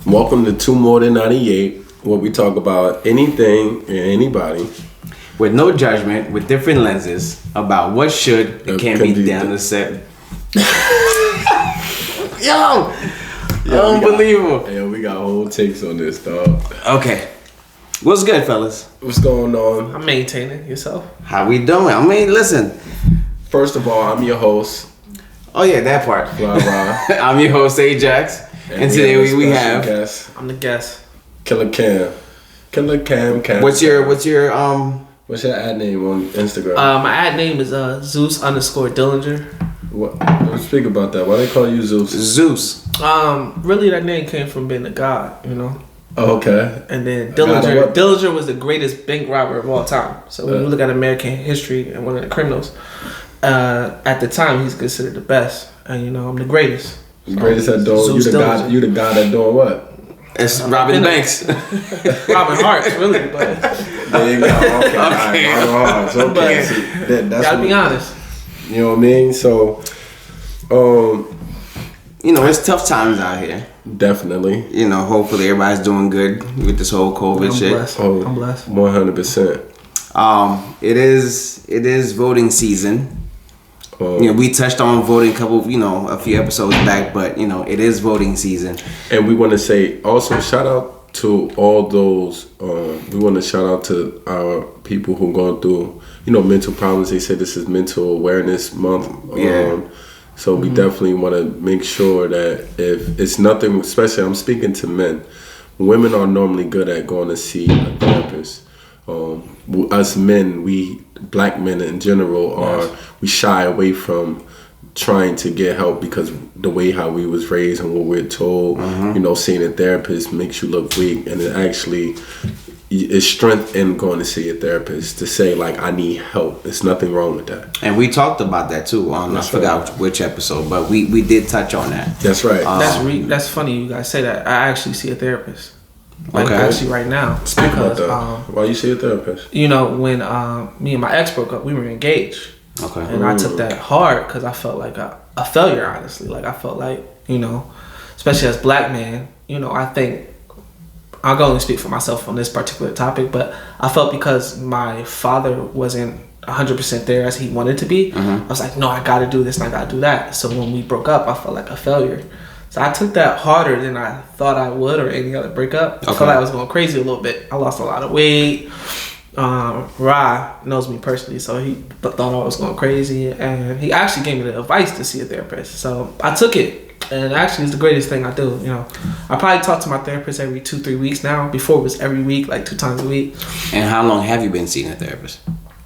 Welcome to Two More Than 98, where we talk about anything and anybody. With no judgment, with different lenses about what should and can't be done to set. Yo, unbelievable. We got whole takes on this, dog. Okay. What's good, fellas? What's going on? I'm maintaining. Yourself? How we doing? I mean, listen. First of all, I'm your host. Oh, yeah, that part. Fly Rod. I'm your host, Ajax. And today we have... Guest, I'm the guest. Killer Cam. Killer Cam. What's your ad name on Instagram? My ad name is Zeus_Dillinger. What? Let's speak about that. Why they call you Zeus? Zeus. Really that name came from being a god, you know. Oh, okay. And then Dillinger was the greatest bank robber of all time. So when you look at American history and one of the criminals, at the time he's considered the best. And you know, I'm the greatest. The greatest at doing you the guy that doing what? It's robbing banks. Robbing hearts, really, but there you go. Okay. Robbing hearts. Okay. See, that's gotta be honest. You know what I mean? So you know, it's tough times out here. Definitely. You know, hopefully everybody's doing good with this whole COVID shit. Blessed. I'm blessed. 100%. It is voting season. You know, we touched on voting a few episodes back, but you know, it is voting season. And we want to say also shout out to all those. We want to shout out to our people who are going through, you know, mental problems. They said this is Mental Awareness Month. Yeah. So we definitely want to make sure that if it's nothing, especially I'm speaking to men, women are normally good at going to see a therapist. Us men, black men in general, we shy away from trying to get help because the way how we was raised and what we're told, you know, seeing a therapist makes you look weak, and it actually is strength in going to see a therapist to say like I need help. There's nothing wrong with that. And we talked about that too. I forgot which episode, but we did touch on that. That's right. That's funny you guys say that. I actually see a therapist. Like actually right now. Speak about that. Why you see a therapist? You know, when me and my ex broke up, we were engaged. Okay. And I took that hard because I felt like a failure, honestly. Like I felt like, you know, especially as black man, you know, I think I'll go and speak for myself on this particular topic, but I felt because my father wasn't 100% there as he wanted to be, I was like, no, I gotta do this and I gotta do that. So when we broke up, I felt like a failure. So I took that harder than I thought I would or any other breakup. I felt like I was going crazy a little bit. I lost a lot of weight. Ra knows me personally, so he thought I was going crazy, and he actually gave me the advice to see a therapist. So I took it. And actually, it's the greatest thing I do. You know, I probably talk to my therapist every 2-3 weeks now. Before it was every week, like 2 times a week. And how long have you been seeing a therapist?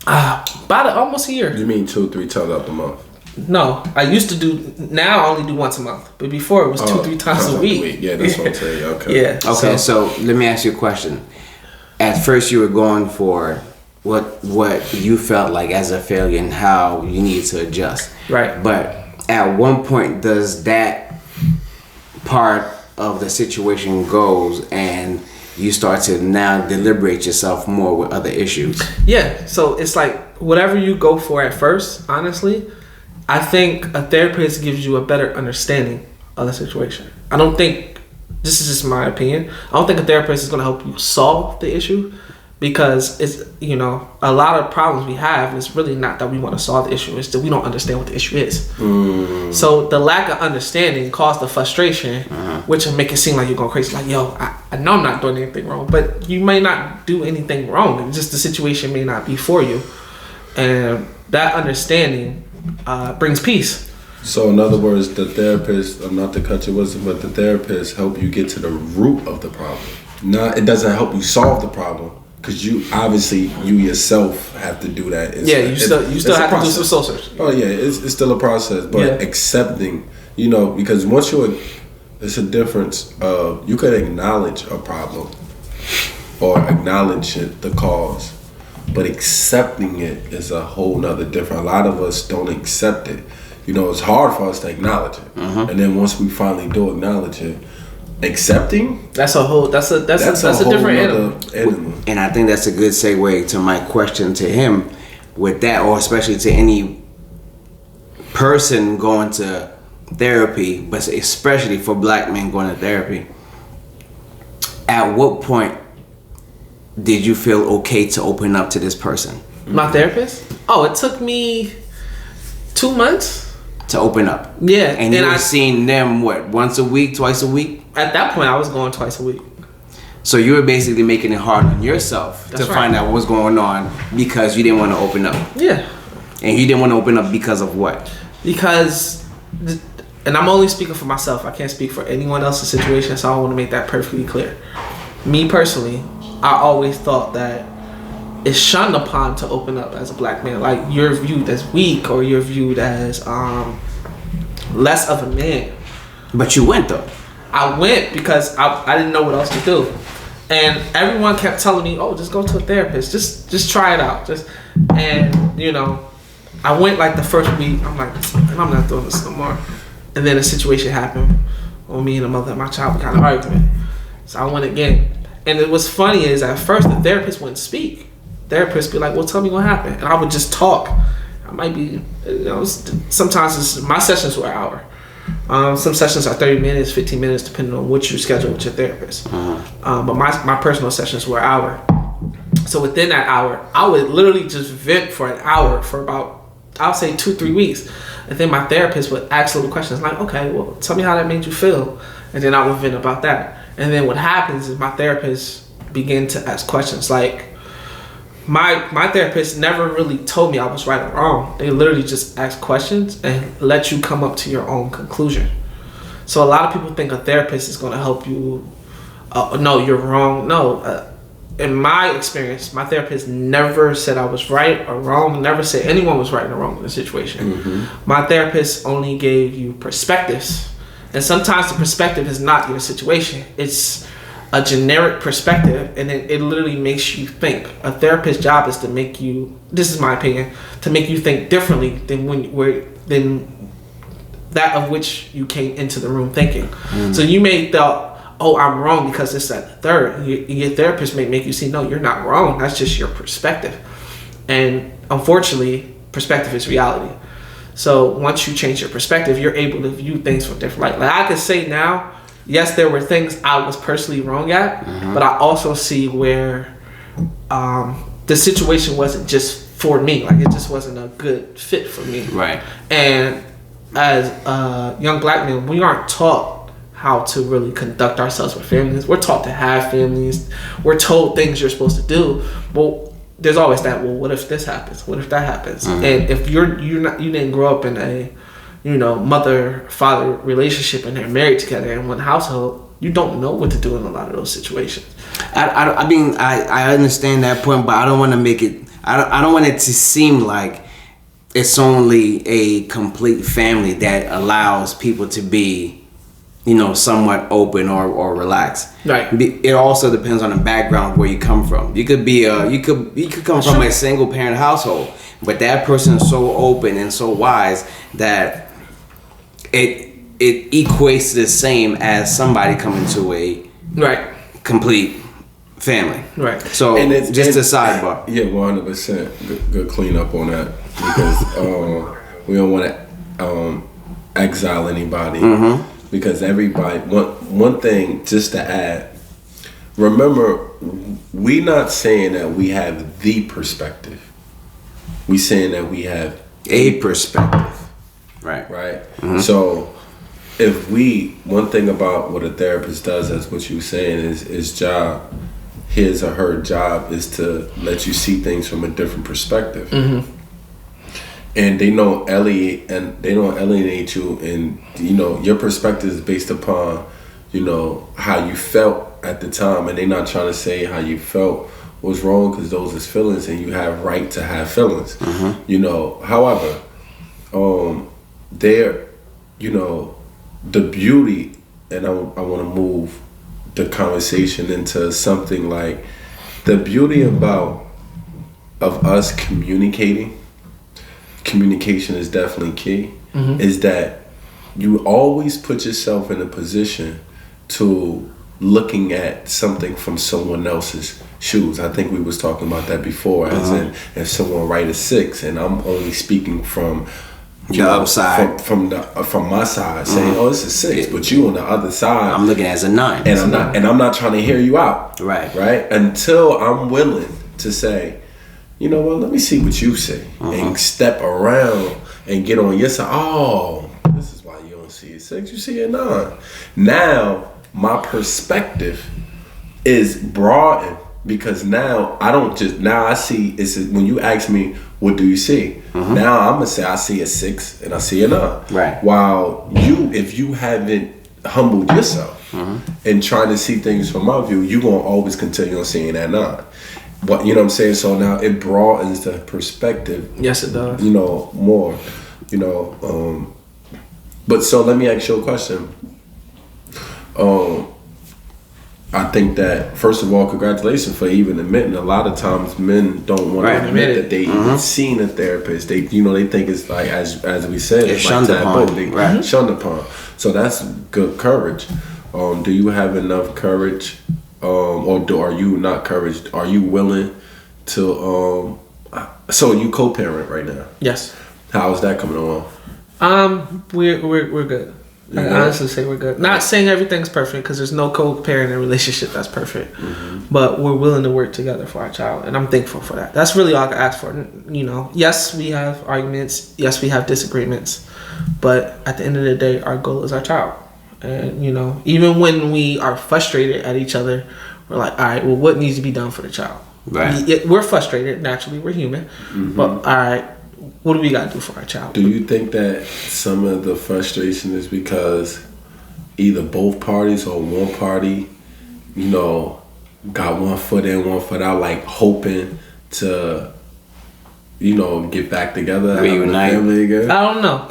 About almost a year. You mean 2-3 times out the month? No, I used to do. Now I only do once a month, but before it was 2-3 times a week. Yeah, that's what I'm saying. Okay. Yeah. Okay. So let me ask you a question. At first, you were going for what you felt like as a failure and how you needed to adjust. Right. But at one point, does that part of the situation goes and you start to now deliberate yourself more with other issues? Yeah, so it's like whatever you go for at first, honestly, I think a therapist gives you a better understanding of the situation. I don't think, this is just my opinion, I don't think a therapist is going to help you solve the issue, because it's, you know, a lot of problems we have is really not that we want to solve the issue, it's that we don't understand what the issue is. So the lack of understanding caused the frustration, which will make it seem like you're going crazy. Like, yo, I know I'm not doing anything wrong, but you may not do anything wrong. It's just the situation may not be for you. And that understanding brings peace. So in other words, the therapist, not to cut you, but the therapist help you get to the root of the problem. It doesn't help you solve the problem. Because you yourself have to do that. You still have to do some soul searching. Oh yeah, it's still a process, but accepting, you know, because once it's a difference of, you could acknowledge a problem or acknowledge the cause, but accepting it is a whole nother different. A lot of us don't accept it. You know, it's hard for us to acknowledge it, and then once we finally do acknowledge it, accepting, that's a different animal. And I think that's a good segue to my question to him with that, or especially to any person going to therapy, but especially for black men going to therapy, at what point did you feel okay to open up to this person? My therapist? Oh, it took me 2 months to open up. Yeah. And you were seeing them, what, once a week, twice a week? At that point, I was going twice a week. So you were basically making it hard on yourself to find out what was going on because you didn't want to open up. Yeah. And you didn't want to open up because of what? Because, and I'm only speaking for myself. I can't speak for anyone else's situation, so I want to make that perfectly clear. Me personally, I always thought that it's shunned upon to open up as a black man. Like, you're viewed as weak, or you're viewed as less of a man. But you went though. I went because I didn't know what else to do. And everyone kept telling me, oh, just go to a therapist. Just try it out. And, you know, I went like the first week. I'm like, I'm not doing this no more. And then a situation happened with me and the mother of my child. We kind of argument. So I went again. And what's funny is at first the therapist wouldn't speak. Therapists be like, well, tell me what happened. And I would just talk. I might be, you know, sometimes my sessions were an hour. Some sessions are 30 minutes, 15 minutes, depending on what you schedule with your therapist. But my personal sessions were an hour. So within that hour, I would literally just vent for an hour for about, I'll say 2-3 weeks. And then my therapist would ask little questions like, okay, well, tell me how that made you feel. And then I would vent about that. And then what happens is my therapist began to ask questions like, my therapist never really told me I was right or wrong. They literally just ask questions and let you come up to your own conclusion. So a lot of people think a therapist is going to help you. No, you're wrong. No. In my experience, my therapist never said I was right or wrong. Never said anyone was right or wrong in the situation. Mm-hmm. My therapist only gave you perspectives. And sometimes the perspective is not your situation. It's a generic perspective, and it literally makes you think. A therapist's job is to make you, this is my opinion, to make you think differently than that of which you came into the room thinking. So you may thought, oh, I'm wrong because this, that, the third. Your therapist may make you see, no, you're not wrong. That's just your perspective. And unfortunately, perspective is reality. So once you change your perspective, you're able to view things from different light. Like I could say now, yes, there were things I was personally wrong at, but I also see where the situation wasn't just for me. Like, it just wasn't a good fit for me. Right. And as young black men, we aren't taught how to really conduct ourselves with families. We're taught to have families. We're told things you're supposed to do. Well, there's always that, well, what if this happens? What if that happens? And if you didn't grow up in a, you know, mother-father relationship and they're married together in one household, you don't know what to do in a lot of those situations. I mean, I understand that point, but I don't want to make it, I don't want it to seem like it's only a complete family that allows people to be, you know, somewhat open or relaxed. Right. It also depends on the background where you come from. You could be you could come from a single parent household, but that person is so open and so wise that it equates the same as somebody coming to a complete family. Right. So just a sidebar. Yeah, 100%. Good clean up on that, because we don't want to exile anybody. Because everybody, one thing just to add, remember, we not saying that we have the perspective. We saying that we have a perspective. Right. So if one thing about what a therapist does, as what you were saying, is his job, his or her job is to let you see things from a different perspective. And they don't alienate you, and you know your perspective is based upon, you know, how you felt at the time, and they're not trying to say how you felt was wrong, because those is feelings and you have right to have feelings. You know, however, there, you know, the beauty, and I want to move the conversation into something like the beauty of us communicating. Communication is definitely key. Is that you always put yourself in a position to looking at something from someone else's shoes. I think we was talking about that before, as in if someone write a 6 and I'm only speaking from the upside from my side, saying, "Oh, this is 6," but you on the other side, I'm looking as a 9, and I'm not trying to hear you out, right, until I'm willing to say, you know what, let me see what you say, and step around and get on your side. Oh, this is why you don't see a 6, you see a 9. Now my perspective is broadened, because now I see, when you ask me, what do you see? Now I'm gonna say I see a 6 and I see a 9. Right. While if you haven't humbled yourself and trying to see things from my view, you're gonna always continue on seeing that 9. But you know what I'm saying? So now it broadens the perspective. Yes, it does. You know, more. You know, but so let me ask you a question. I think that, first of all, congratulations for even admitting. A lot of times men don't want to admit that they even seen a therapist. They think it's like, as we said, it's shunned like upon. They shunned upon. So that's good courage. Do you have enough courage, are you not courage? Are you willing to? So you co-parent right now? Yes. How is that coming along? We're good. I honestly say we're good. Not saying everything's perfect, because there's no co-parenting relationship that's perfect, but we're willing to work together for our child, and I'm thankful for that. That's really all I can ask for. You know, yes, we have arguments, yes, we have disagreements, but at the end of the day, our goal is our child. And you know, even when we are frustrated at each other, we're like, all right, well, what needs to be done for the child? Right. We're frustrated naturally. We're human, but all right, what do we got to do for our child? Do you think that some of the frustration is because either both parties or one party, you know, got one foot in, one foot out, like hoping to, you know, get back together, reunite again? I don't know.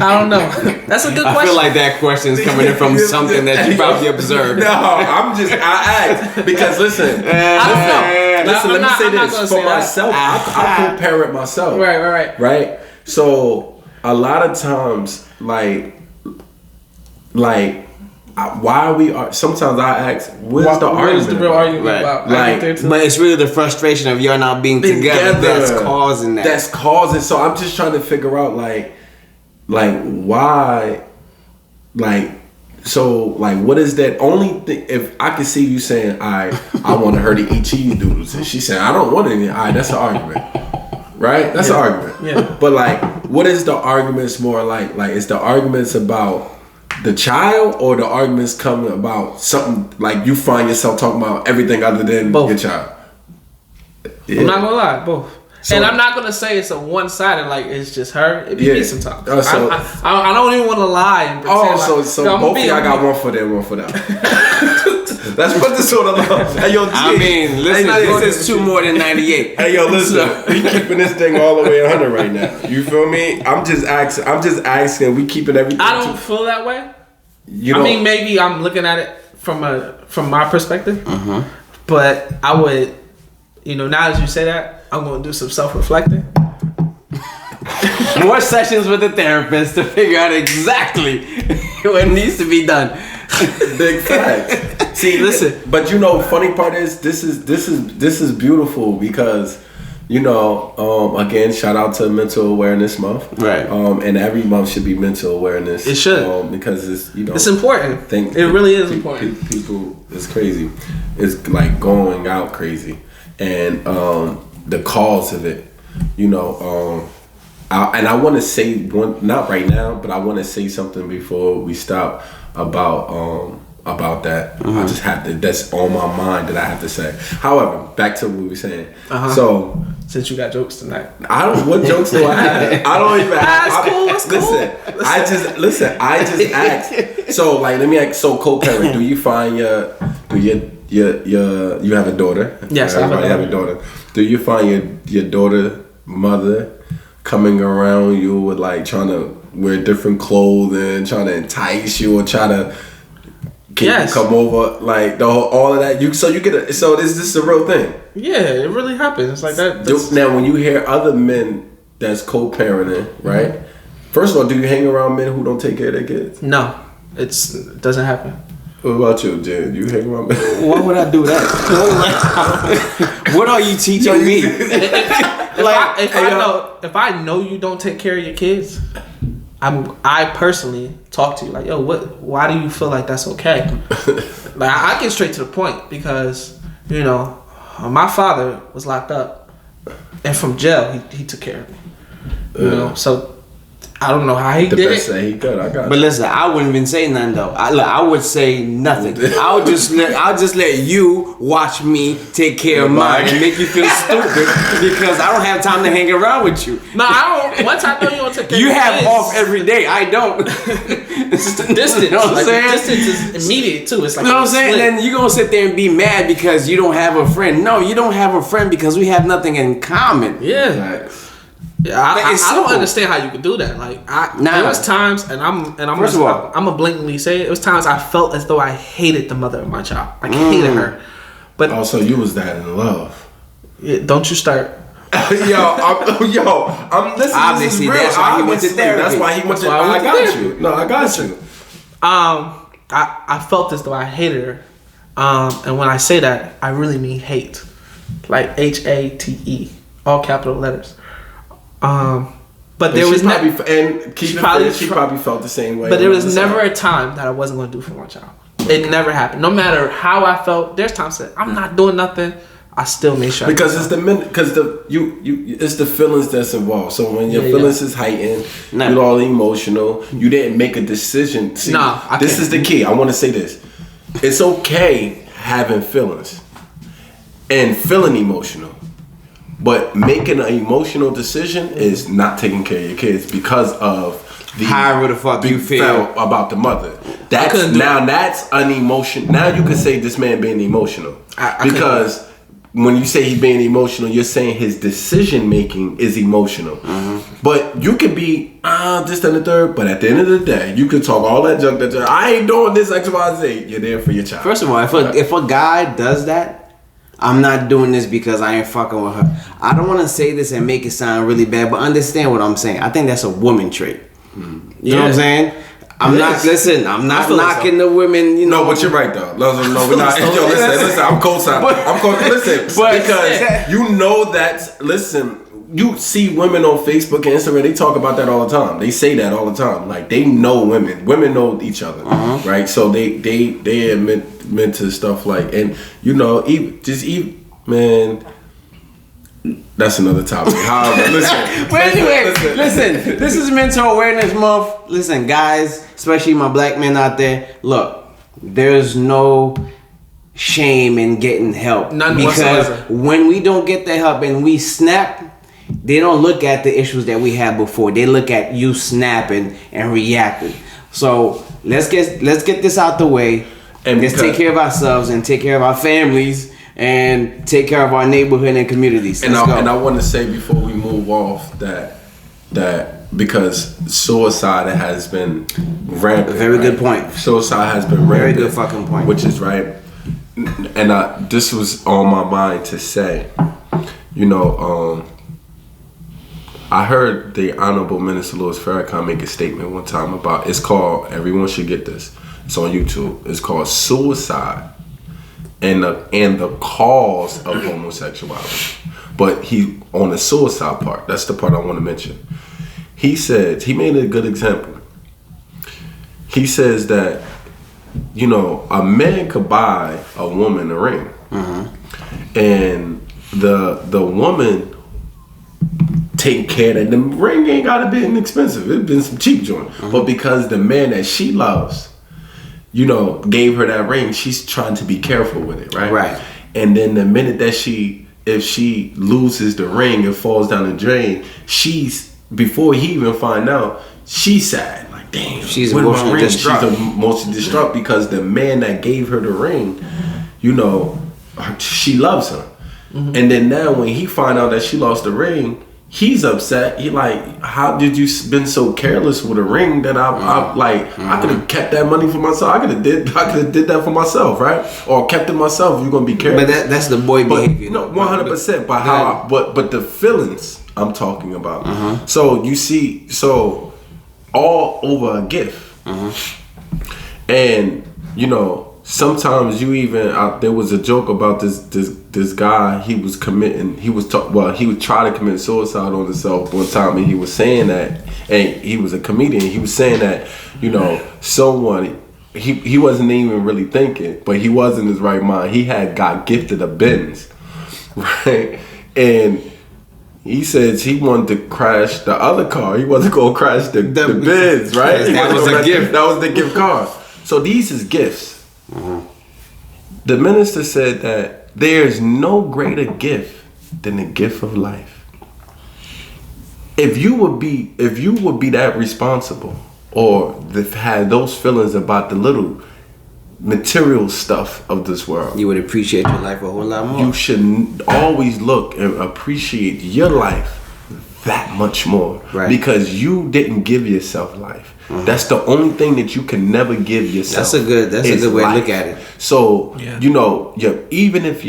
I don't know. That's a good question. I feel like that question is coming in from something that you probably observed. No, I asked because listen. I don't know. Listen, let me say this for myself. I co-parent myself. Right. So a lot of times, like, why we are? Sometimes I ask, what's the argument? What is the real argument about? Like, but it's really the frustration of y'all not being together that's causing that. That's causing. So I'm just trying to figure out, like why, so what is that only thing? If I can see you saying, I wanted her to eat cheese doodles, and she said, I don't want any. That's an argument, right? That's an argument. Yeah. But what is the arguments more like? Is the arguments about the child, or the arguments coming about something like you find yourself talking about everything other than both. Your child? Yeah. I'm not gonna lie, both. So, and I'm not gonna say it's a one-sided, like it's just her. It be me sometimes. I don't even want to lie and pretend. So both of y'all got one foot in, one foot out. That's what this sort of love. Hey, yo, I mean, listen, this is 2 more than 98. Hey, yo, listen, we keeping this thing all the way 100 right now. You feel me? I'm just asking. We keeping everything. I don't feel that way. I mean, maybe I'm looking at it from my perspective, but I would, now as you say that, I'm going to do some self-reflecting. More sessions with the therapist to figure out exactly what needs to be done. Big facts. See, listen. But funny part is this is beautiful because again, shout out to Mental Awareness Month. Right. And every month should be mental awareness. It should. Because it's it's important. It really is important. People, it's crazy. It's like going out crazy, and the cause of it. I want to say one, not right now, but I want to say something before we stop about that. I just have to. That's on my mind that I have to say. However, back to what we were saying. So, since you got jokes tonight, what jokes do I have? I don't even. That's cool. Listen. I just asked. So, let me ask. So, co-parent, do you find you have a daughter? Yes, everybody have a daughter. Do you find your daughter mother coming around you with trying to wear different clothing, trying to entice you, or try to you come over, all of that? So is this a real thing? Yeah, it really happens. It's like that. Now, when you hear other men that's co-parenting, right? First of all, do you hang around men who don't take care of their kids? No, it doesn't happen. What about you, Jen? Do you hang around men? Why would I do that? What are you teaching me? If I know. if I know you don't take care of your kids, I personally talk to you like, yo, why do you feel like that's okay? Like I get straight to the point because, you know, my father was locked up and from jail he took care of me. You know, so I don't know how he did it. He could. I got But you. listen, I wouldn't even say nothing though. I would say nothing. I'll just let you watch me take care of mine and make you feel stupid because I don't have time to hang around with you. No, I don't. Once I know you don't take care of You your have kids, off every day. I don't. It's the distance. You know what I'm like, saying? the distance is immediate too. It's like, You know what I'm saying? split. Then you're gonna sit there and be mad because you don't have a friend. No, you don't have a friend because we have nothing in common. Yeah. Right. Yeah, I don't simple. understand how you could do that. Like, Nah. there was times, and I'm First of all, I'm gonna blatantly say it was times I felt as though I hated the mother of my child. I hated her. But Also, you was that in love. don't you start. I'm listening. Obviously, that's why he went to therapy. That's why he went to. That's why I I went to got therapy. you. No, I got you. I felt as though I hated her. And when I say that, I really mean hate, like HATE, all capital letters. But there was probably never. she probably felt the same way. But there was never a time that I wasn't going to do for my child. It never happened. No matter how I felt, there's times that I'm not doing nothing. I still make sure. Because it's it's the feelings that's involved. So when your feelings is heightened, you're all emotional. You didn't make a decision. See, this is the key. I want to say this. It's okay having feelings and feeling emotional. But making an emotional decision is not taking care of your kids because of however the fuck you feel about the mother. That's an emotion. Now you can say this man being emotional because when you say he's being emotional, you're saying his decision making is emotional. Mm-hmm. But you could be this and the third. But at the end of the day, you could talk all that junk that I ain't doing this X Y Z. You're there for your child. First of all, if a guy does that, I'm not doing this because I ain't fucking with her. I don't want to say this and make it sound really bad, but understand what I'm saying. I think that's a woman trait. You know what I'm saying? I'm not knocking the women, you know. No, but you're right though. No, we're not. Yo, listen, I'm co-signing. Listen, because you know that, listen, you see women on Facebook and Instagram, they talk about that all the time. They say that all the time. Like, they know women. Women know each other, right? So they admit to stuff like, and you know, man, that's another topic. However, listen. But anyway, listen. This is Mental Awareness Month. Listen, guys, especially my black men out there. Look, there's no shame in getting help. None because whatsoever. When we don't get the help and we snap, they don't look at the issues that we had before. They look at you snapping and reacting. So let's get this out the way. And let's take care of ourselves and take care of our families and take care of our neighborhood and communities. And I want to say before we move off that because suicide has been rampant. Very good point. Suicide has been rampant. Very good fucking point. Which is right. And this was on my mind to say, you know, I heard the Honorable Minister Louis Farrakhan make a statement one time about, it's called, everyone should get this, it's on YouTube, it's called Suicide and the Cause of Homosexuality. But he, on the suicide part, that's the part I want to mention. He said, he made a good example. He says that, you know, a man could buy a woman a ring. And the woman take care that the ring ain't gotta be expensive. It's been some cheap joint. But because the man that she loves, you know, gave her that ring, she's trying to be careful with it, right? Right. And then the minute that if she loses the ring, it falls down the drain, before he even find out, she's sad. Like, damn, she's emotionally distraught. She's emotionally distraught because the man that gave her the ring, you know, she loves her. And then now when he find out that she lost the ring, he's upset. He like, how did you been so careless with a ring that I could have kept that money for myself. I could have did that for myself, right? Or kept it myself. You're gonna be careless. But that's the boy behavior. No, 100%. But the feelings I'm talking about. So you see, all over a gift, and you know, sometimes you even there was a joke about this guy. He was committing. He would try to commit suicide on himself one time, and he was saying that. And he was a comedian. He was saying that someone. He wasn't even really thinking, but he was in his right mind. He got gifted a Benz, right? And he says he wanted to crash the other car. He wasn't going to crash the Benz, right? That was a gift. That was the gift car. So these is gifts. Mm-hmm. The minister said that there's no greater gift than the gift of life. If you would be that responsible, or had those feelings about the little material stuff of this world, you would appreciate your life a whole lot more. You should always look and appreciate your life that much more, right? Because you didn't give yourself life. Mm-hmm. That's the only thing that you can never give yourself. That's a good way to look at it. So even if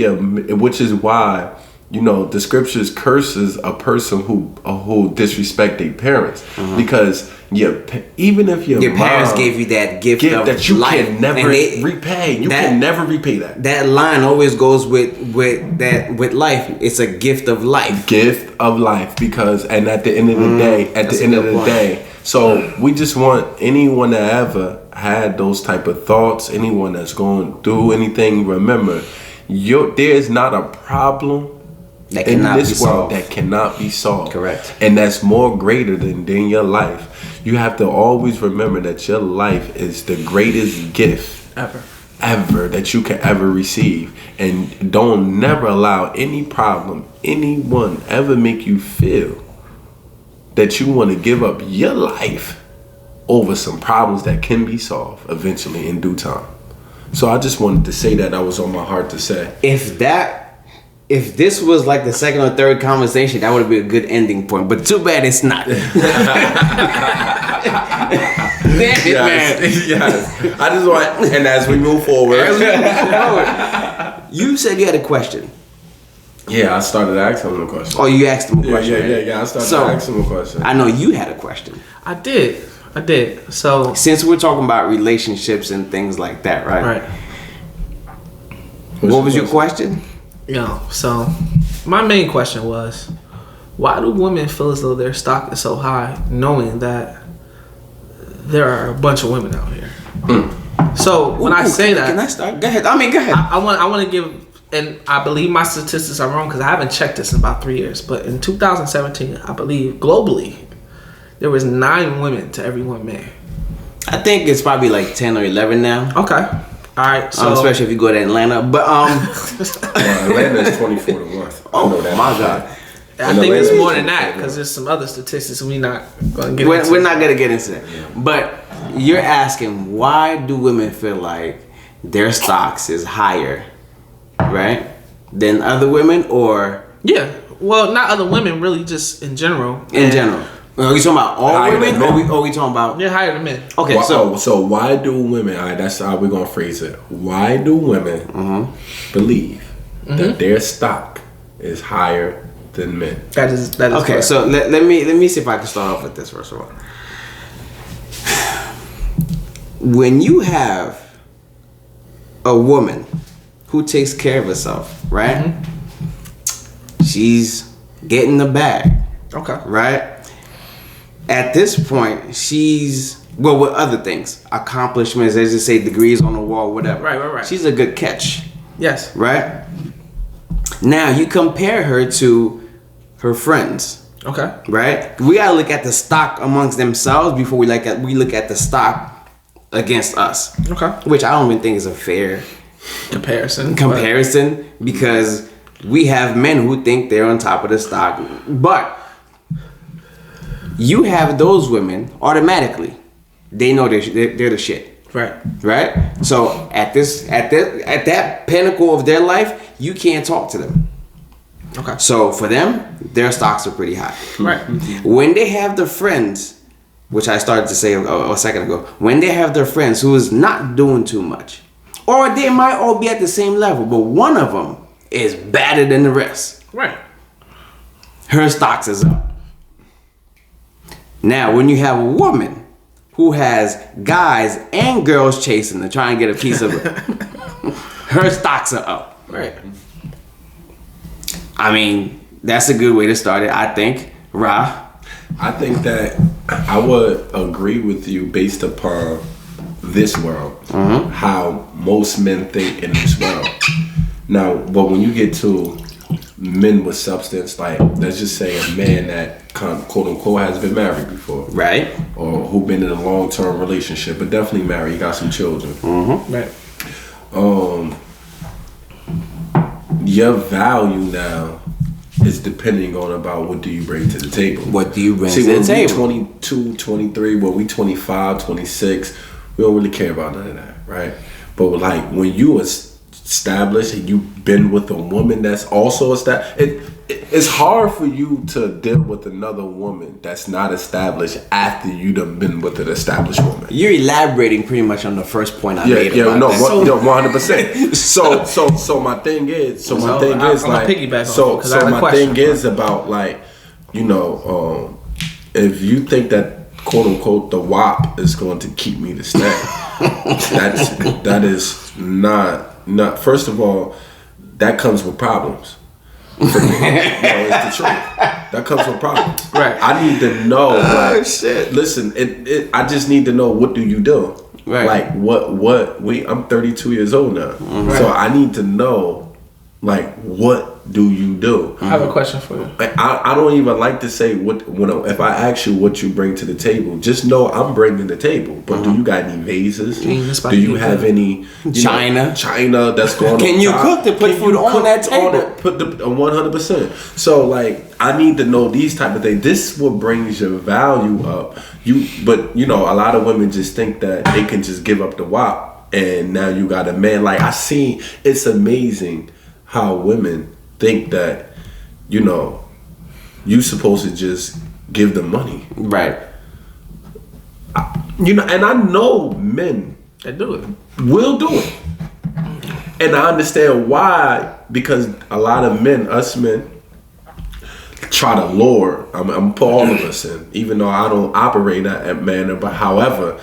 which is why the scriptures curses a person who disrespect their parents, because even if your parents gave you that gift of that you life, can never repay, can never repay that. That line always goes with life. It's a gift of life. Gift of life, because at the end of the day, so we just want anyone that ever had those type of thoughts, anyone that's going through anything, remember, there's not a problem that in this world that cannot be solved. Correct. And that's more greater than your life. You have to always remember that your life is the greatest gift ever that you can ever receive. And don't never allow any problem, anyone ever make you feel that you want to give up your life over some problems that can be solved eventually in due time. So I just wanted to say that was on my heart to say. If this was like the second or third conversation, that would be a good ending point. But too bad it's not. Damn it, man. Yes. I just want, and as we move forward. You said you had a question. Yeah, I started asking him a question. Oh, you asked him a question. Yeah. I started asking him a question. I know you had a question. I did. So since we're talking about relationships and things like that, right? Right. What was your question? So my main question was, why do women feel as though their stock is so high, knowing that there are a bunch of women out here? So when I say that, can I start? Go ahead. Go ahead. I want to give, and I believe my statistics are wrong because I haven't checked this in about 3 years. But in 2017, I believe globally, there was 9 women to every 1 man. I think it's probably like 10 or 11 now. Okay. All right, so especially if you go to Atlanta, but Atlanta is 24-1. Oh my God! I think it's more than that because there's some other statistics we're not going to get into. We're not going to get into that. Yeah. But you're asking, why do women feel like their stocks is higher, right, than other women, or? Yeah, well, not other women, really, just in general. In general. Are we talking about all women, or are we talking about? Yeah, higher than men. Okay, so why do women? All right, that's how we're gonna phrase it. Why do women believe that their stock is higher than men? That is okay. Correct. So let me see if I can start off with this first of all. When you have a woman who takes care of herself, right? She's getting the bag. Okay. Right? At this point, she's, well, with other things, accomplishments, as you say, degrees on the wall, whatever. Right. She's a good catch. Yes. Right? Now, you compare her to her friends. Okay. Right? We gotta look at the stock amongst themselves before we look at the stock against us. Okay. Which I don't even think is a fair comparison, because we have men who think they're on top of the stock, but you have those women automatically. They know they're the shit. Right. So at that pinnacle of their life, you can't talk to them. Okay. So for them, their stocks are pretty high. Right. When they have their friends, which I started to say a second ago, when they have their friends who is not doing too much, or they might all be at the same level, but one of them is better than the rest. Right. Her stocks is up. Now, when you have a woman who has guys and girls chasing to try and get a piece of it, her stocks are up. Right. I mean, that's a good way to start it, I think. Ra? I think that I would agree with you based upon this world, how most men think in this world. Now, but when you get to men with substance, like let's just say a man that quote unquote has been married before, Right. or who been in a long-term relationship, but definitely married, he got some children. Right. Your value now is depending on about what do you bring to the table. What do you bring See, to the when table? we 22, 23, when we 25, 26, we don't really care about none of that, right? But like when you established and you've been with a woman that's also established, it's hard for you to deal with another woman that's not established after you done been with an established woman. You're elaborating pretty much on the first point I made. Yeah, about no, that. 100%. So my thing is, I'm like, piggyback so on it, 'cause I had a my question. thing is about like, you know, if you think that quote unquote the WAP is going to keep me to stay, that is not. First of all, that comes with problems. For me, it's the truth. That comes with problems. Right. I need to know. Like, shit. Listen, I just need to know, what do you do? Right. Like I'm 32 years old now. So I need to know, like, what do you do? I have a question for you. Like, I don't even like to say if I ask you what you bring to the table, just know I'm bringing the table. But do you got any vases? Do you have any China that's going on? Can you cook to put food on that table? Put the 100%. So like, I need to know these type of things. This is what brings your value up. But a lot of women just think that they can just give up the WAP and now you got a man. Like, it's amazing how women think that, you supposed to just give them money. Right. And I know men They do it. will do it. And I understand why, because a lot of us men, try to lure. I'm gonna put all of us in, even though I don't operate in that manner. But however,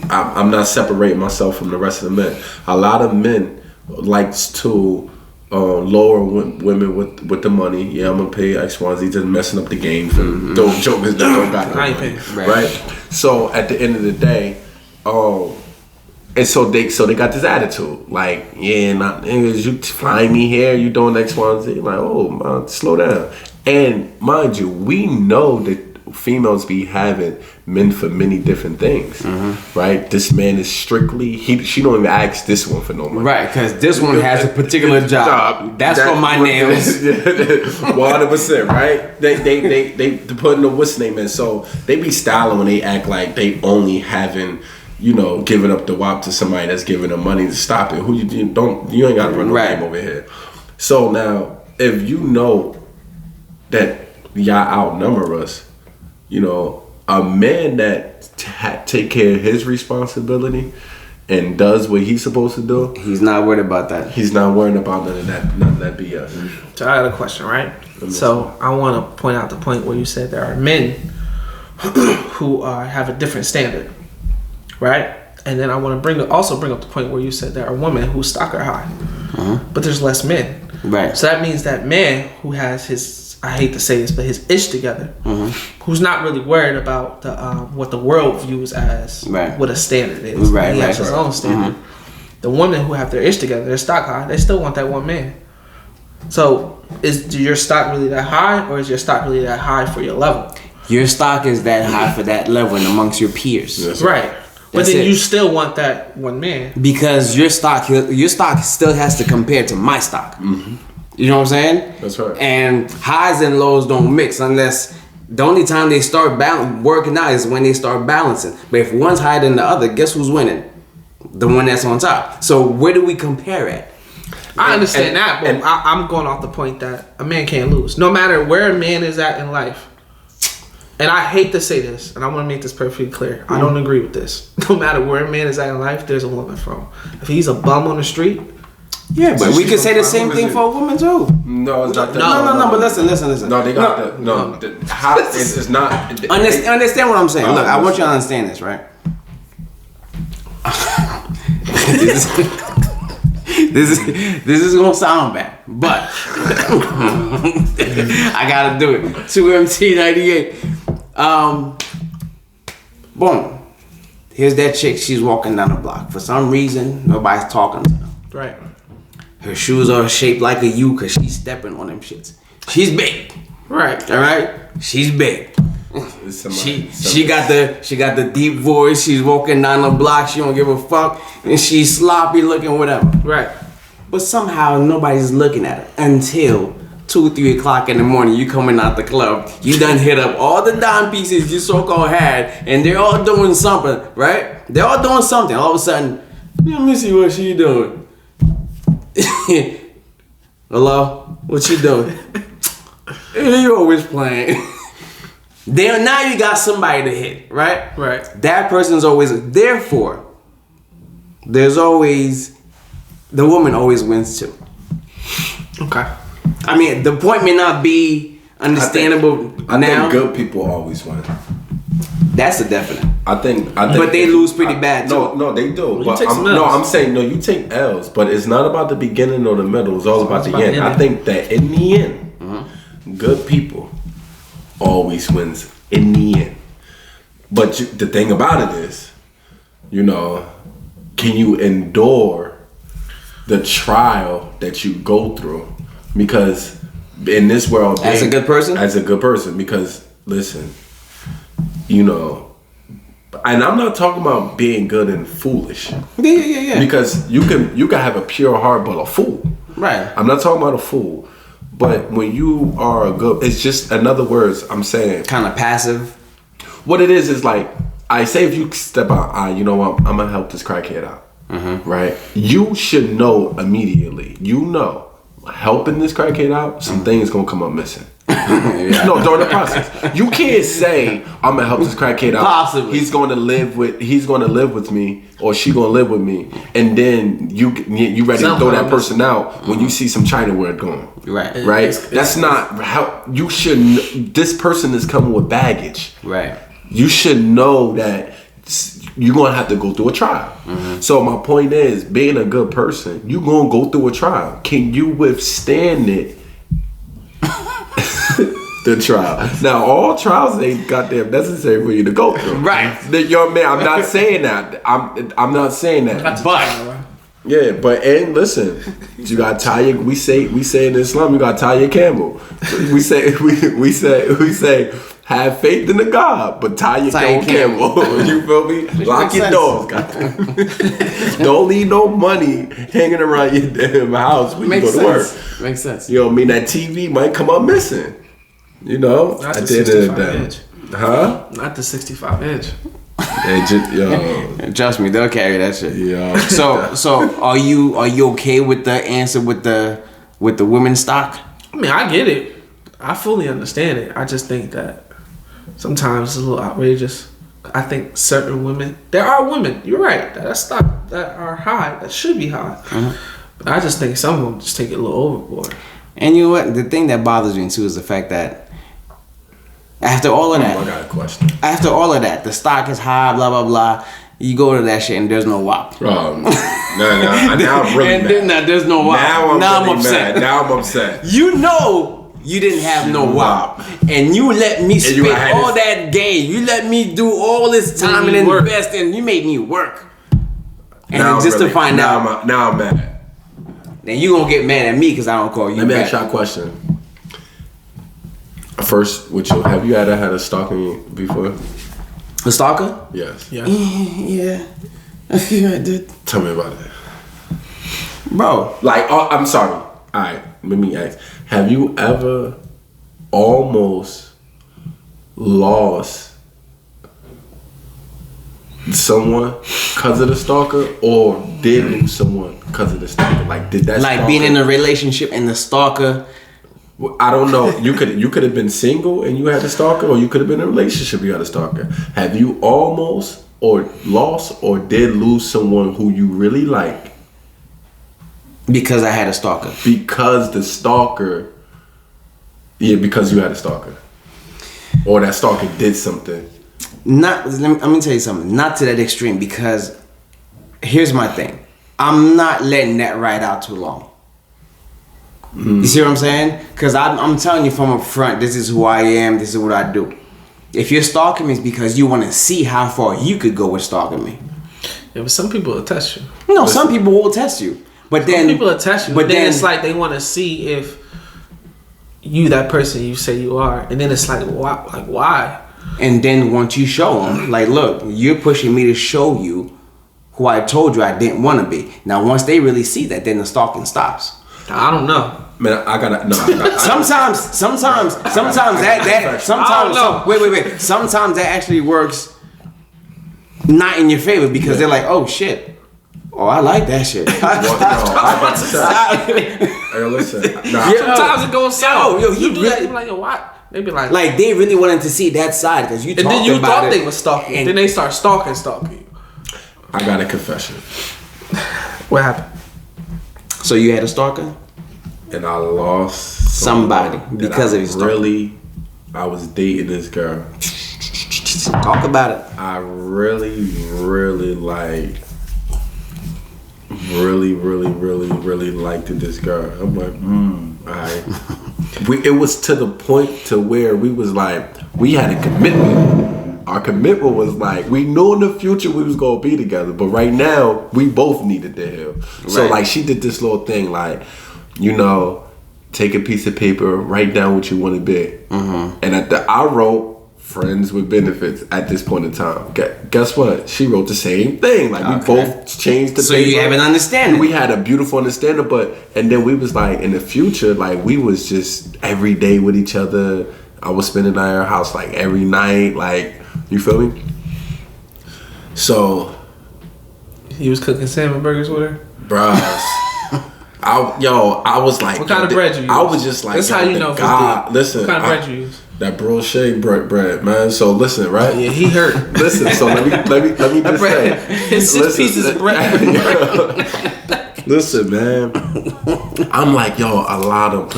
I'm not separating myself from the rest of the men. A lot of men likes to lower women with the money. Yeah, I'm gonna pay X, Y, Z, just messing up the game for those jokers that don't got no I ain't money, paying. right? So at the end of the day, and so they got this attitude, like, yeah, niggas, you flying me here, you doing X, Y, and Z. Like, oh man, slow down. And mind you, we know that females be having men for many different things, right? This man is strictly, she don't even ask this one for no money. Right, because this one has a particular job. That's for my nails. 100%, right? They putting the what's name in. So they be styling when they act like they only having, giving up the WAP to somebody that's giving them money to stop it. Who you ain't gotta run no game over here. So now, if you know that y'all outnumber us, a man that take care of his responsibility and does what he's supposed to do, he's not worried about that. He's not worried about none of that BS. So I got a question, right? So I want to point out the point where you said there are men who have a different standard, right? And then I want to also bring up the point where you said there are women whose stock are high, but there's less men. Right. So that means that man who has his, I hate to say this, but his ish together, who's not really worried about the what the world views as what a standard is. Right. He has his own standard. The women who have their ish together, their stock high, they still want that one man. So is your stock really that high, or is your stock really that high for your level? Your stock is that high for that level and amongst your peers. Yes, right. But then you still want that one man. Because your stock still has to compare to my stock. You know what I'm saying? That's right. And highs and lows don't mix unless the only time they start working out is when they start balancing. But if one's higher than the other, guess who's winning? The one that's on top. So where do we compare at? I understand that, but I'm going off the point that a man can't lose. No matter where a man is at in life. And I hate to say this, and I want to make this perfectly clear. I don't agree with this. No matter where a man is at in life, there's a woman from. If he's a bum on the street, yeah, but we could say the same thing for a woman too. No, it's not that. No, but listen. No, they got it's not. Understand what I'm saying. Look, I want you to understand this, right? This is gonna sound bad, but I gotta do it. 2MT98. Boom. Here's that chick. She's walking down the block. For some reason, nobody's talking to her. Right. Her shoes are shaped like a U because she's stepping on them shits. She's big. Right. All right. She's big. She got the deep voice. She's walking down the block. She don't give a fuck, and she's sloppy looking, whatever. Right. But somehow nobody's looking at her until 2-3 o'clock in the morning. You coming out the club. You done hit up all the dime pieces you so-called had, and they're all doing something, right? They're all doing something. All of a sudden, let me see what she doing. Hello, what you doing? You always playing. Then now you got somebody to hit, right? Right. That person's always. Therefore, there's always the woman always wins too. Okay. I mean, the point may not be understandable I now. think good people always win. That's a definite. I think but they lose pretty bad too. No, they do. Well, but I'm saying no. You take L's, but it's not about the beginning or the middle. It's all about the end. I think that in the end, good people always wins in the end. But the thing about it is, can you endure the trial that you go through? Because in this world, as a good person, because listen, and I'm not talking about being good and foolish. Yeah. Because you can have a pure heart but a fool. Right. I'm not talking about a fool. But when you are a good, it's just, in other words, I'm saying kind of passive. What it is like, I say if you step out, you know what, I'm gonna help this crackhead out. Right? You should know immediately. Helping this crackhead out, some things gonna come up missing. No, during the process, you can't say I'm gonna help this crackhead out. Possibly, he's gonna live with me, or she gonna live with me, and then you ready to throw that person out when you see some Chinaware going. Right. That's not how you should. This person is coming with baggage. Right. You should know that you're gonna have to go through a trial. So my point is, being a good person, you're gonna go through a trial. Can you withstand it? The trial. Now, all trials ain't goddamn necessary for you to go through. Right. I'm not saying that. I'm not saying that. But yeah, and listen, you gotta tie your. We say in Islam, you gotta tie your camel. We say have faith in the God, but tie your camel. You feel me? Lock your doors, goddamn. Don't leave no money hanging around your damn house when you go to work. Makes sense. You know what I mean? That TV might come up missing. Not the 65 inch. Huh? Not the 65 inch. Trust me, they'll carry that shit. Yeah. So are you okay with the answer with the women's stock? I mean, I get it. I fully understand it. I just think that sometimes it's a little outrageous. I think certain women, there are women, you're right, that stock that are high, that should be high. But I just think some of them just take it a little overboard. And you know what? The thing that bothers me too is the fact that after all of that, I got a question. After all of that, the stock is high, blah blah blah. You go to that shit and there's no WAP. Now I'm really and mad. then there's no WAP. Now I'm really upset. Now I'm upset. You didn't have no WAP, and you let me spend all that game. You let me do all this time and invest, and you made me work. And now then just really, to find out, now I'm mad. Then you gonna get mad at me because I don't call you. Let me ask you a question. First, have you ever had a stalker before? A stalker? Yes. Yeah. Yeah. I did. Tell me about it, bro. I'm sorry. All right, let me ask. Have you ever almost lost someone because of the stalker, or did lose someone because of the stalker? Did that? Like being in a relationship and the stalker. I don't know. You could have been single and you had a stalker, or you could have been in a relationship, you had a stalker. Have you almost or lost or did lose someone who you really like because I had a stalker? Because the stalker, because you had a stalker, or that stalker did something. Let me tell you something. Not to that extreme, because here's my thing. I'm not letting that ride out too long. You see what I'm saying? Because I'm telling you from up front, this is who I am, this is what I do. If you're stalking me, it's because you want to see how far you could go with stalking me. Yeah, but some people will test you. No, some people will test you. But then people will test you. But then it's like they want to see if you that person you say you are. And then it's like, why? And then once you show them, like, look, you're pushing me to show you who I told you I didn't want to be. Now, once they really see that, then the stalking stops. I don't know. Man, I gotta no. Sometimes that actually works not in your favor because they're like, oh shit, oh I like that shit. Hey, listen. Sometimes it goes south. Yo, you do that. You be like, yo, what? They be like they really wanted to see that side because you. And then you thought they were stalking. And then they start stalking you. I got a confession. What happened? So you had a stalker? And I lost somebody because of his stalker. I was dating this girl. Talk about it. I really liked this girl. I'm like, it was to the point to where we was like, we had a commitment. Our commitment was like, we knew in the future we was gonna be together, but right now we both needed to heal. So like, she did this little thing, like, you know, take a piece of paper, write down what you want to be, and I wrote friends with benefits at this point in time. Guess what? She wrote the same thing. Like we both changed the paper. So you have an understanding. We had a beautiful understanding, and then we was like, in the future, like we was just every day with each other. I was spending at her house like every night, like, you feel me? So he was cooking salmon burgers with her? Bruh. I was like, what kind of bread you use? I was just like, that's how you know. God, listen, what kind of bread you use? That brochet bread, man. So listen, right? Yeah, he hurt. Listen, so let me just say, it's 6 pieces of bread. Listen, man. I'm like, yo, a lot of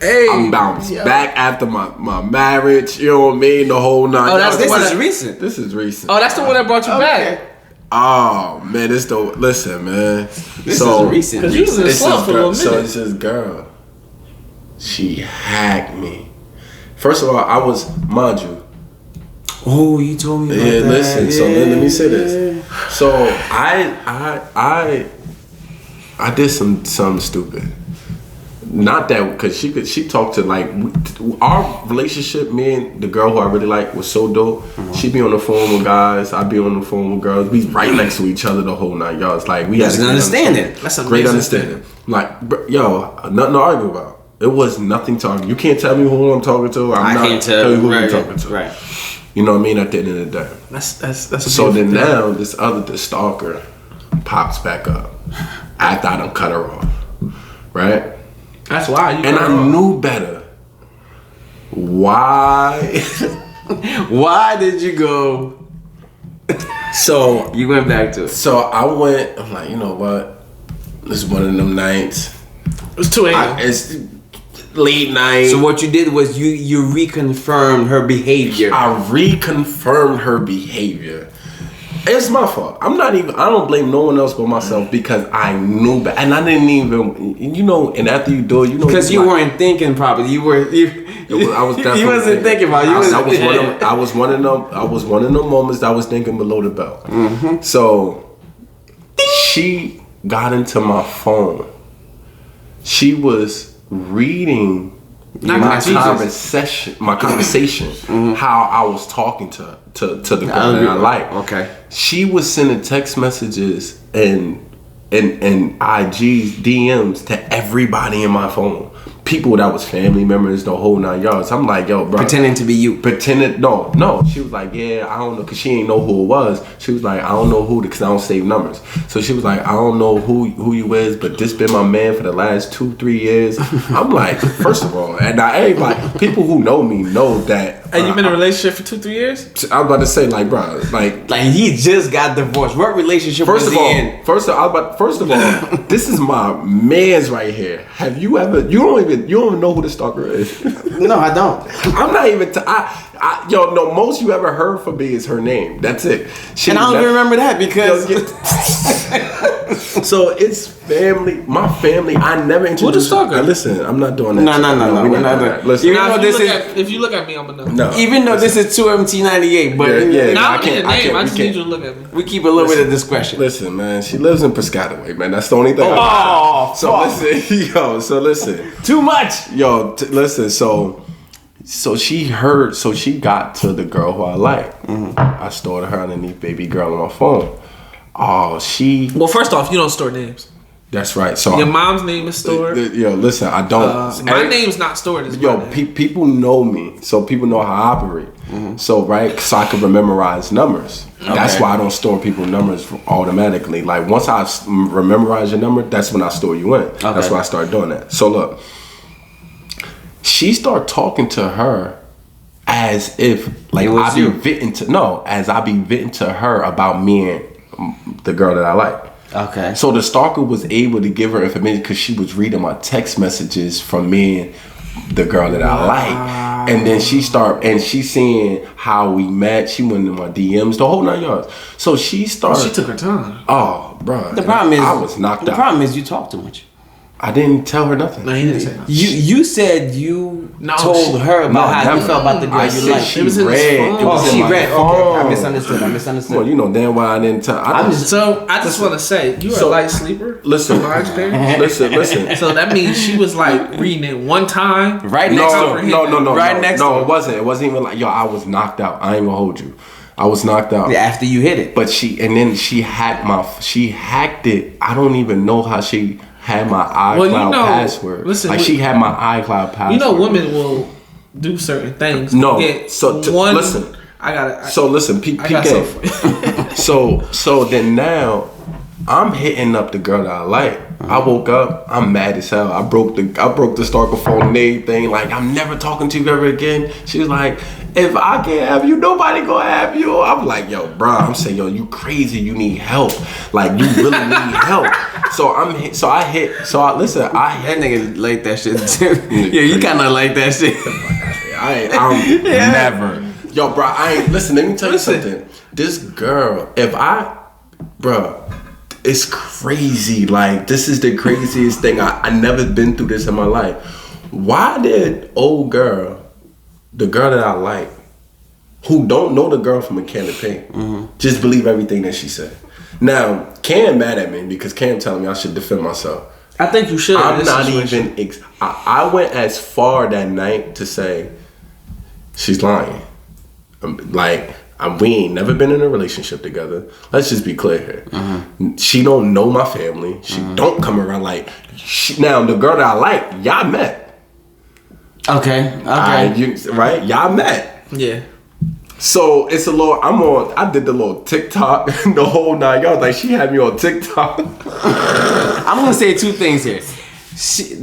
I'm bounced back after my marriage. You know what I mean? The whole nine. Oh, this is recent. This is recent. Oh, that's the one that brought you back. Oh man, listen, man. This is recent. Because you was in a slump for a little minute. So it's this girl. She hacked me. First of all, I was, mind you. Oh, you told me about that. Listen. So let me say this. So I did something stupid. Not that, because she talked to, like, our relationship, me and the girl who I really like was so dope. She be on the phone with guys, I be on the phone with girls. We right next to each other the whole night, y'all. It's like we had an understanding. That's a great understanding. Like, yo, nothing to argue about. It was nothing to argue. You can't tell me who I'm talking to. I can't tell you who I'm talking to. Right. You know what I mean? At the end of the day. That's a so then thing. Now the stalker pops back up after I done cut her off, right? That's why you. And I knew better. Why? Why did you go? So you went back to it. So I'm like, you know what? This is one of them nights. It was 2 a.m. It's late night. So what you did was you reconfirmed her behavior. I reconfirmed her behavior. It's my fault. I don't blame no one else but myself because I knew better. And I didn't even, you know, and after you do it, you know. Because you weren't thinking properly. I was definitely. You wasn't thinking about it. I was one of them moments that I was thinking below the belt. Mm-hmm. So she got into my phone. She was reading my conversation, how I was talking to the girl that I like. Okay. She was sending text messages and IGs, DMs to everybody in my phone. People that was family members, the whole 9 yards. I'm like, yo, bro. Pretending to be you. No. She was like, yeah, I don't know, because she ain't know who it was. She was like, I don't know who, because I don't save numbers. So she was like, I don't know who you is, but this been my man for the last 2-3 years. I'm like, first of all, and I ain't like, people who know me know that. And you been in a relationship for 2-3 years? I was about to say, like, bro, like he just got divorced. What relationship was he in? First of all, this is my man's right here. Have you ever? You don't even know who the stalker is. No, I don't. I'm not even. Most you ever heard from me is her name. That's it. And I don't even remember that because. So it's family. My family. I never introduced. Who the stalker? Listen, I'm not doing that. No. We're not doing that. Listen, Even though this is, if you look at me, I'm gonna know. no. even though this is 2MT98, but Yeah. Now I I need a can't- name. I just we need can't. you to look at me. we keep a little bit of discretion. Listen, man. She lives in Piscataway, man. That's the only thing. Oh, So listen, yo. So listen. Too much. Yo, listen. So she heard. So she got to the girl who I like. I stored her underneath baby girl on my phone. Oh, she. Well, first off, you don't store names. That's right. So Your mom's name is stored. Yo, listen. I don't. My name's not stored. As Yo, people know me, so people know how I operate. So right, so I can memorize numbers. That's Okay. why I don't store people's numbers automatically. Like once I memorize your number, that's when I store you in. That's why I started doing that. So look, she started talking to her as if like It was I be you. venting to her about me and the girl that I like. Okay. So the stalker was able to give her information because she was reading my text messages from me and the girl that I like. And then she seeing how we met. She went in my DMs, the whole 9 yards. So she started. She took her time. Oh, bro. The problem is I was knocked the out. problem is you talk too much. I didn't tell her nothing. No, he didn't say that. You said you told her about how you felt about the girl I you said liked. she It was in his read. phone. It was Oh, in she my read. Okay, phone. I misunderstood. Well, you know damn well I didn't tell. So I just want to say, you are So, a light sleeper. listen. From my experience. Listen. So that means she was like reading it one time. Right next to her. No. Right next to her. it wasn't. It wasn't even like, yo, I was knocked out. I ain't gonna hold you. I was knocked out. Yeah, after you hit it. But she hacked it. I don't even know how she had my iCloud password. Listen, like she had my iCloud password. You know, women will do certain things. No, Get listen. I got it. So listen, peep I got game. something. So then now I'm hitting up the girl that I like. I woke up, I'm mad as hell. I broke the stalker phone and everything. Like, I'm never talking to you ever again. She was like, if I can't have you, nobody gonna have you. I'm like, yo, bro. I'm saying, yo, you crazy. You need help. Like, you really need help. I hit. That nigga like that shit too. Yeah, you kind of like that shit. I'm never. Yo, bro, listen, let me tell you something. This girl, it's crazy. Like, this is the craziest thing. I never been through this in my life. Why did old girl, the girl that I like, who don't know the girl from a can of paint, just believe everything that she said? Now, Cam mad at me because Cam telling me I should defend myself. I think you should. I'm not even. I went as far that night to say she's lying. We ain't never been in a relationship together. Let's just be clear here. She don't know my family. She don't come around like. Now the girl that I like, y'all met. Okay. Right? Y'all met. Yeah. So it's a little. I did the little TikTok, the whole 9 yards. Like she had me on TikTok. I'm gonna say two things here.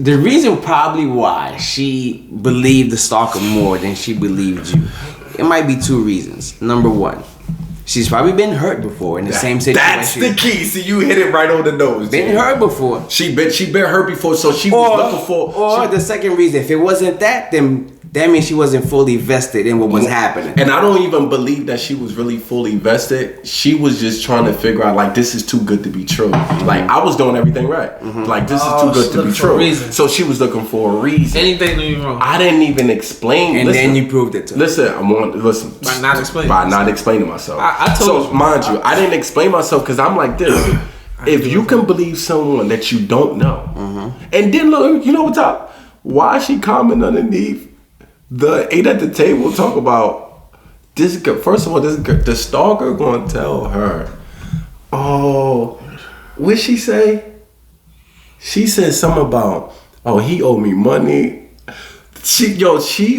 The reason probably why she believed the stalker more than she believed you, it might be two reasons. Number one, she's probably been hurt before in the same situation. That's the key. See, you hit it right on the nose. Been hurt before. She been hurt before, so she was looking for. Or the second reason, if it wasn't that, then that means she wasn't fully vested in what was happening. And I don't even believe that she was really fully vested. She was just trying to figure out, like, this is too good to be true. Like, I was doing everything right. Like, this is too good to be true. So she was looking for a reason. Anything to be wrong. I didn't even explain. And then you proved it to her. Listen. By not explaining. By not explaining myself. I told you. Mind you, I didn't explain myself because I'm like this. If you can believe someone that you don't know, and then look, you know what's up? Why she comment underneath the 8 at the table talk about this girl? First of all, the stalker gonna tell her, oh, what she say? She said something about, oh, he owed me money. She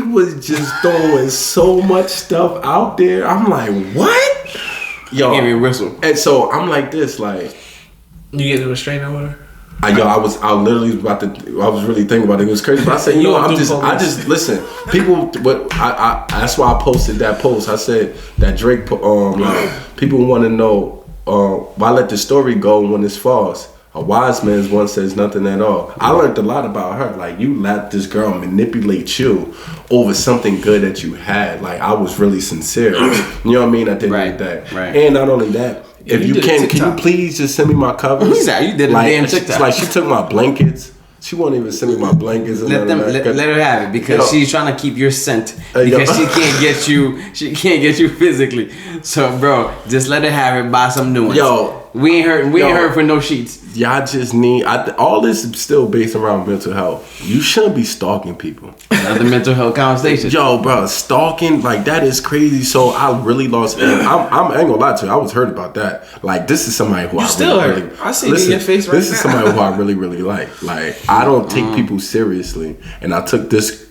was just throwing so much stuff out there. I'm like, what? Yo, Give me a whistle. And so I'm like this, like, You get a restrainer order? I was really thinking about it. It was crazy. But I said, listen, people, that's why I posted that post. I said that Drake, people want to know, why let the story go when it's false? A wise man's one says nothing at all. I learned a lot about her. Like, you let this girl manipulate you over something good that you had. Like, I was really sincere. You know what I mean? At the end of the day. Right. And not only that, if you can you please just send me my covers? You did a damn TikTok. Like she took my blankets. She won't even send me my blankets. And let her have it because she's trying to keep your scent because she can't get you. She can't get you physically. So, bro, just let her have it. Buy some new ones. Yo, we ain't hurt for no sheets. Y'all just need. All this is still based around mental health. You shouldn't be stalking people. Another mental health conversation. Yo, bro, stalking like that is crazy. So I really lost. I ain't gonna lie to you. I was hurt about that. Like this is somebody who I see it in your face right now. This is somebody who I really like. Like I don't take people seriously, and I took this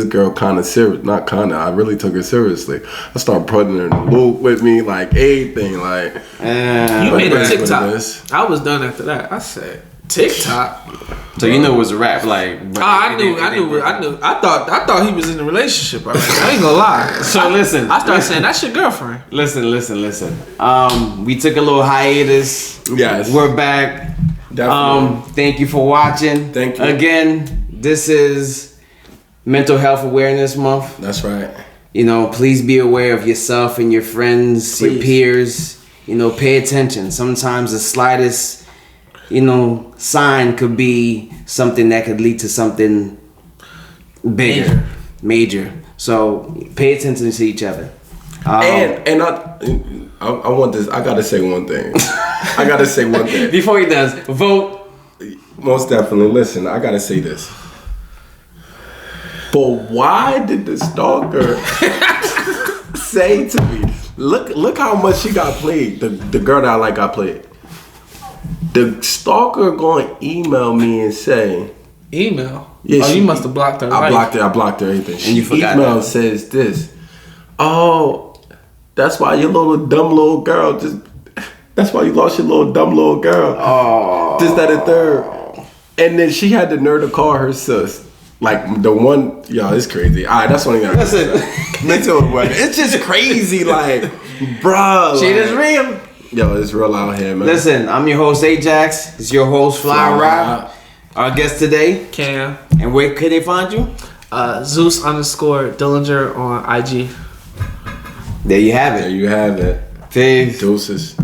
girl kind of serious. Not kind of. I really took her seriously. I started putting her in the loop with me, like everything. Like you made a TikTok. I was done after that. I said TikTok. So you know it was a rap, like. I knew. I thought he was in a relationship. I ain't gonna lie. So listen, I started saying that's your girlfriend. Listen. We took a little hiatus. Yes, we're back. Definitely. Thank you for watching. Thank you again. This is Mental Health Awareness Month. That's right. You know, please be aware of yourself and your friends, your peers. You know, pay attention. Sometimes the slightest, sign could be something that could lead to something bigger, major. So pay attention to each other. And I want this. I gotta say one thing. Before he does, vote. Most definitely. Listen, I gotta say this. But why did the stalker say to me, look how much she got played, the girl that I like got played. The stalker going to email me and say... Email? Yeah, you must have blocked her. I blocked her, everything. And you forgot email that. Says this. Oh, that's why your little dumb little girl that's why you lost your little dumb little girl. Oh. This, that, and third. And then she had the nerve to call her sis. Like the one, it's crazy. All right, that's one thing. Listen, it's just crazy, like, bruh. Shit is real. Yo, it's real out here, man. Listen, I'm your host Ajax. It's your host Fly Rock. Our guest today, Cam. And where can they find you? Zeus_Dillinger on IG. There you have it. Peace. Deuces.